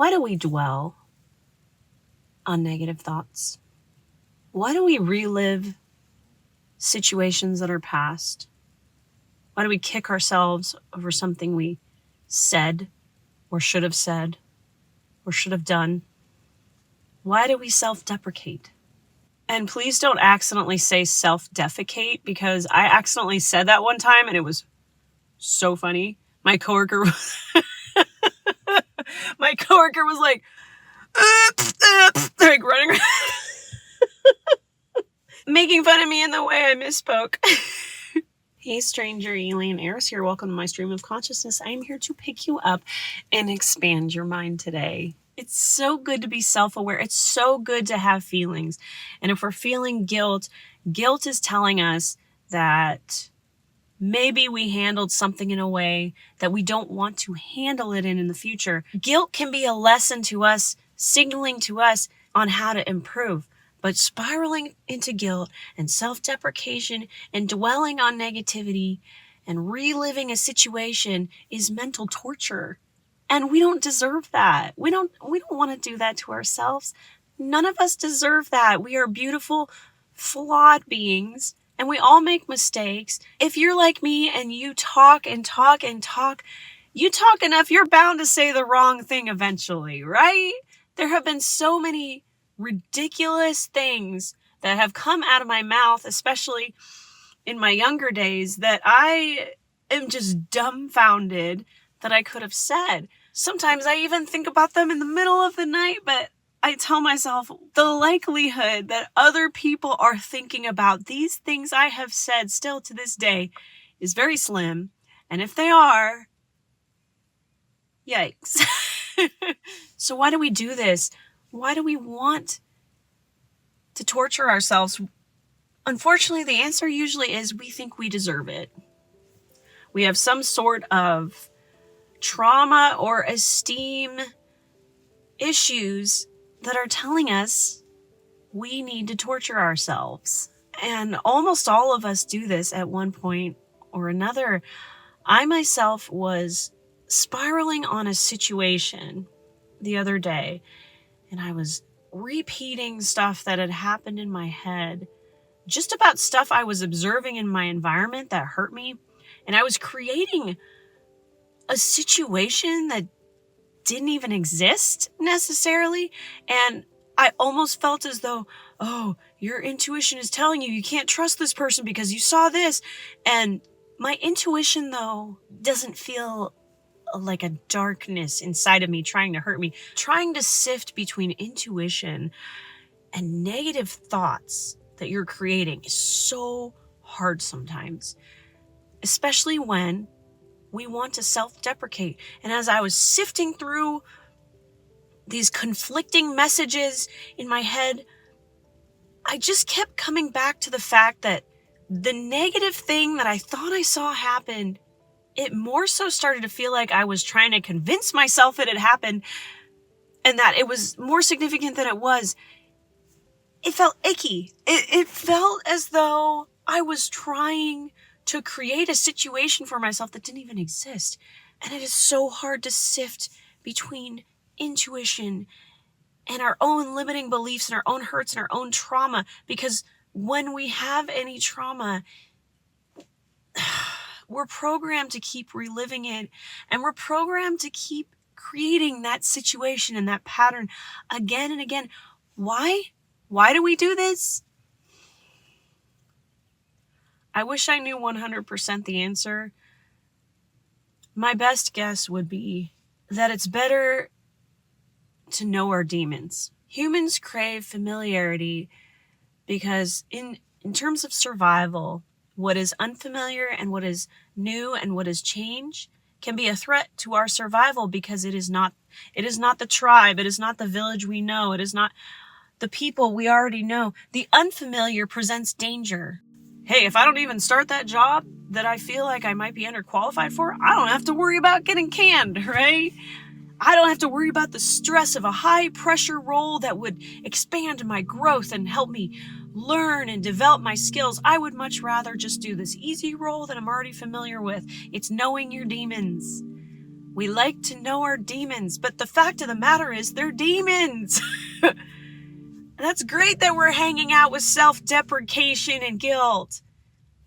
Why do we dwell on negative thoughts? Why do we relive situations that are past? Why do we kick ourselves over something we said or should have done? Why do we self-deprecate? And please don't accidentally say self-defecate, because I accidentally said that one time and it was so funny. My coworker was like running around making fun of me in the way I misspoke. Hey stranger, Elaine, Aeris here. Welcome to my stream of consciousness. I am here to pick you up and expand your mind today. It's so good to be self-aware. It's so good to have feelings. And if we're feeling guilt is telling us that maybe we handled something in a way that we don't want to handle it in the future. Guilt can be a lesson to us, signaling to us on how to improve. But spiraling into guilt and self-deprecation and dwelling on negativity and reliving a situation is mental torture. And we don't deserve that. We don't want to do that to ourselves. None of us deserve that. We are beautiful, flawed beings, and we all make mistakes. If you're like me and you talk and talk and talk, you talk enough, you're bound to say the wrong thing eventually, right? There have been so many ridiculous things that have come out of my mouth, especially in my younger days, that I am just dumbfounded that I could have said. Sometimes I even think about them in the middle of the night, but I tell myself the likelihood that other people are thinking about these things I have said still to this day is very slim. And if they are, yikes. So why do we do this? Why do we want to torture ourselves? Unfortunately, the answer usually is we think we deserve it. We have some sort of trauma or esteem issues that are telling us we need to torture ourselves. And almost all of us do this at one point or another. I myself was spiraling on a situation the other day, and I was repeating stuff that had happened in my head, just about stuff I was observing in my environment that hurt me. And I was creating a situation that didn't even exist necessarily. And I almost felt as though, oh, your intuition is telling you can't trust this person because you saw this. And my intuition, though, doesn't feel like a darkness inside of me trying to hurt me. Trying to sift between intuition and negative thoughts that you're creating is so hard sometimes, especially when we want to self-deprecate. And as I was sifting through these conflicting messages in my head, I just kept coming back to the fact that the negative thing that I thought I saw happen, it more so started to feel like I was trying to convince myself it had happened and that it was more significant than it was. It felt icky. It felt as though I was trying to create a situation for myself that didn't even exist. And it is so hard to sift between intuition and our own limiting beliefs and our own hurts and our own trauma, because when we have any trauma, we're programmed to keep reliving it, and we're programmed to keep creating that situation and that pattern again and again. Why? Why do we do this? I wish I knew 100% the answer. My best guess would be that it's better to know our demons. Humans crave familiarity because in terms of survival, what is unfamiliar and what is new and what is change can be a threat to our survival, because it is not the tribe, it is not the village we know, it is not the people we already know. The unfamiliar presents danger. Hey, if I don't even start that job that I feel like I might be underqualified for, I don't have to worry about getting canned, right? I don't have to worry about the stress of a high pressure role that would expand my growth and help me learn and develop my skills. I would much rather just do this easy role that I'm already familiar with. It's knowing your demons. We like to know our demons, but the fact of the matter is they're demons. That's great that we're hanging out with self-deprecation and guilt.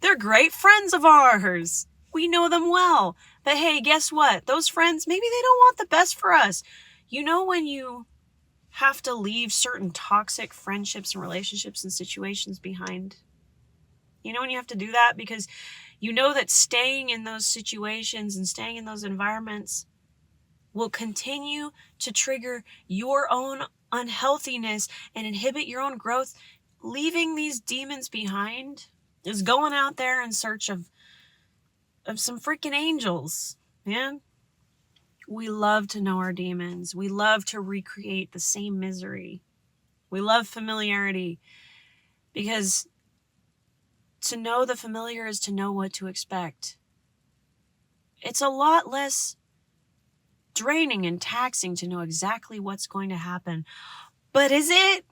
They're great friends of ours. We know them well. But hey, guess what? Those friends, maybe they don't want the best for us. You know when you have to leave certain toxic friendships and relationships and situations behind? You know when you have to do that because you know that staying in those situations and staying in those environments will continue to trigger your own unhealthiness and inhibit your own growth. Leaving these demons behind is going out there in search of some freaking angels, man. We love to know our demons. We love to recreate the same misery. We love familiarity because to know the familiar is to know what to expect. It's a lot less draining and taxing to know exactly what's going to happen. But is it?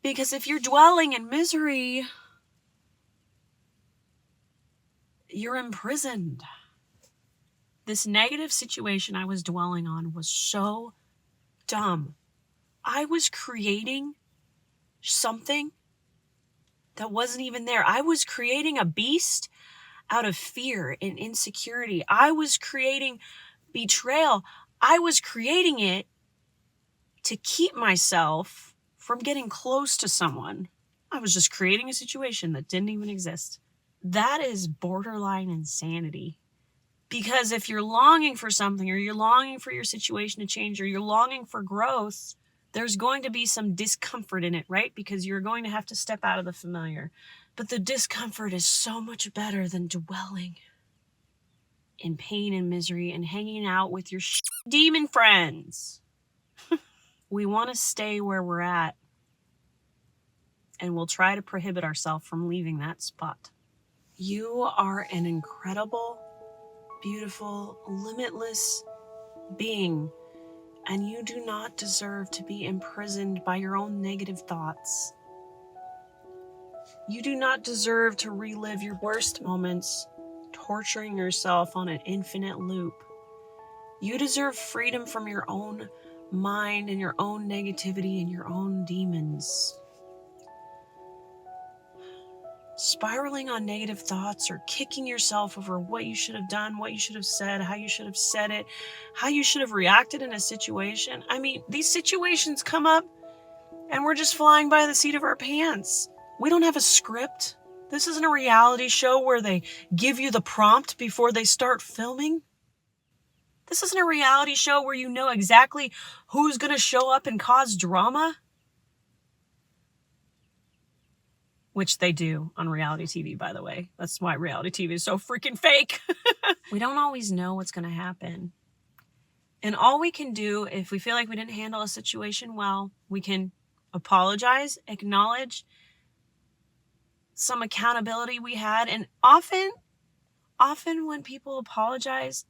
Because if you're dwelling in misery, you're imprisoned. This negative situation I was dwelling on was so dumb. I was creating something that wasn't even there. I was creating a beast out of fear and insecurity. I was creating betrayal. I was creating it to keep myself from getting close to someone. I was just creating a situation that didn't even exist. That is borderline insanity. Because if you're longing for something, or you're longing for your situation to change, or you're longing for growth, there's going to be some discomfort in it, right? Because you're going to have to step out of the familiar. But the discomfort is so much better than dwelling in pain and misery and hanging out with your demon friends. We want to stay where we're at, and we'll try to prohibit ourselves from leaving that spot. You are an incredible, beautiful, limitless being, and you do not deserve to be imprisoned by your own negative thoughts. You do not deserve to relive your worst moments, torturing yourself on an infinite loop. You deserve freedom from your own mind and your own negativity and your own demons. Spiraling on negative thoughts or kicking yourself over what you should have done, what you should have said, how you should have said it, how you should have reacted in a situation. I mean, these situations come up and we're just flying by the seat of our pants. We don't have a script. This isn't a reality show where they give you the prompt before they start filming. This isn't a reality show where you know exactly who's going to show up and cause drama. Which they do on reality TV, by the way. That's why reality TV is so freaking fake. We don't always know what's going to happen. And all we can do, if we feel like we didn't handle a situation well, we can apologize, acknowledge some accountability we had. And often when people apologize,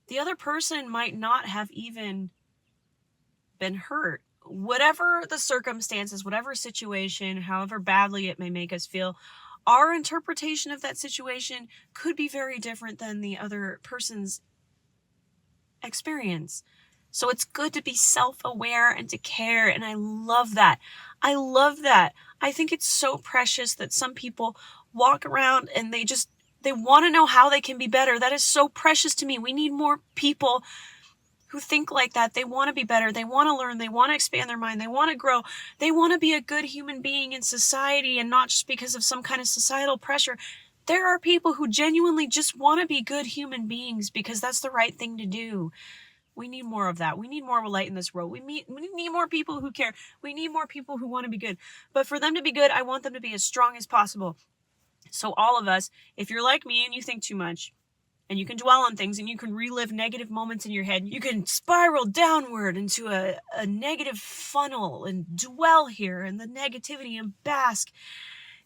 the other person might not have even been hurt. Whatever the circumstances, whatever situation, however badly it may make us feel, our interpretation of that situation could be very different than the other person's experience. So it's good to be self-aware and to care, and I love that. I love that. I think it's so precious that some people walk around and they want to know how they can be better. That is so precious to me. We need more people who think like that. They want to be better. They want to learn. They want to expand their mind. They want to grow. They want to be a good human being in society, and not just because of some kind of societal pressure. There are people who genuinely just want to be good human beings because that's the right thing to do. We need more of that. We need more light in this world. We need more people who care. We need more people who want to be good. But for them to be good, I want them to be as strong as possible. So all of us, if you're like me and you think too much, and you can dwell on things, and you can relive negative moments in your head, you can spiral downward into a negative funnel and dwell here in the negativity and bask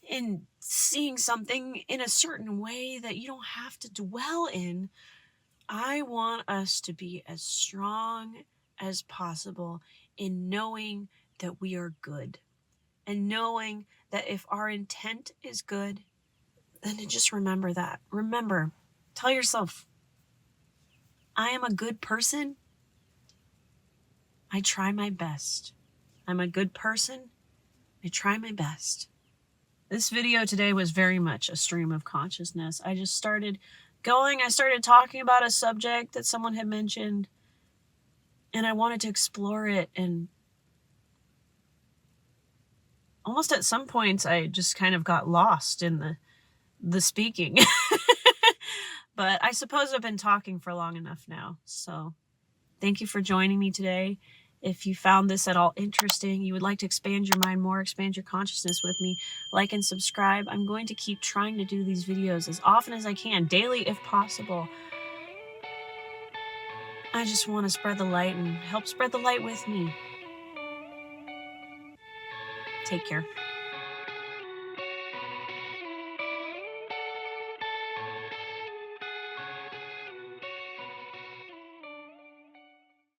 in seeing something in a certain way that you don't have to dwell in. I want us to be as strong as possible in knowing that we are good, and knowing that if our intent is good, then to just remember that. Remember, tell yourself, I am a good person. I try my best. I'm a good person. I try my best. This video today was very much a stream of consciousness. I just started going. I started talking about a subject that someone had mentioned, and I wanted to explore it. And almost at some points, I just kind of got lost in the speaking. But I suppose I've been talking for long enough now. So thank you for joining me today. If you found this at all interesting, you would like to expand your mind more, expand your consciousness with me, like and subscribe. I'm going to keep trying to do these videos as often as I can, daily if possible. I just want to spread the light and help spread the light with me. Take care.